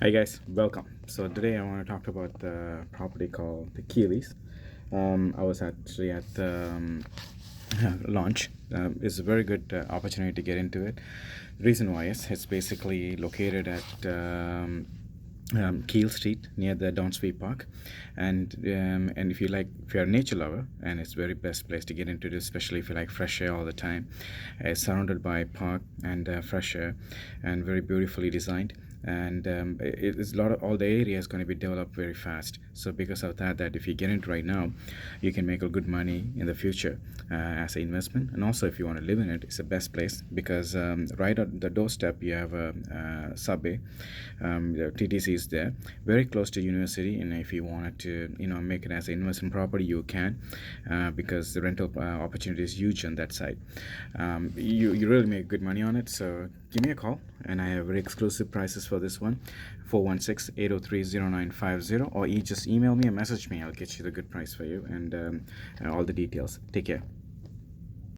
Hi guys, welcome. So today I want to talk about the property called the Keeley's. I was actually at the launch. It's a very good opportunity to get into it. The reason why is it's basically located at Keel Street near the Downsview Park, and if you're a nature lover, and it's very best place to get into this, especially if you like fresh air all the time. It's surrounded by park and fresh air, and very beautifully designed. And it's a lot of all the area is going to be developed very fast. So because of that if you get into right now, you can make a good money in the future as an investment. And also if you want to live in it, it's the best place because right at the doorstep you have a subway. The TTC is there, very close to university, and if you wanted to make it as an investment property, you can, because the rental opportunity is huge on that side. You really make good money on it. So give me a call, and I have very exclusive prices for this one: 416-803-0950, or you just email me or message me. I'll get you the good price for you and all the details. Take care.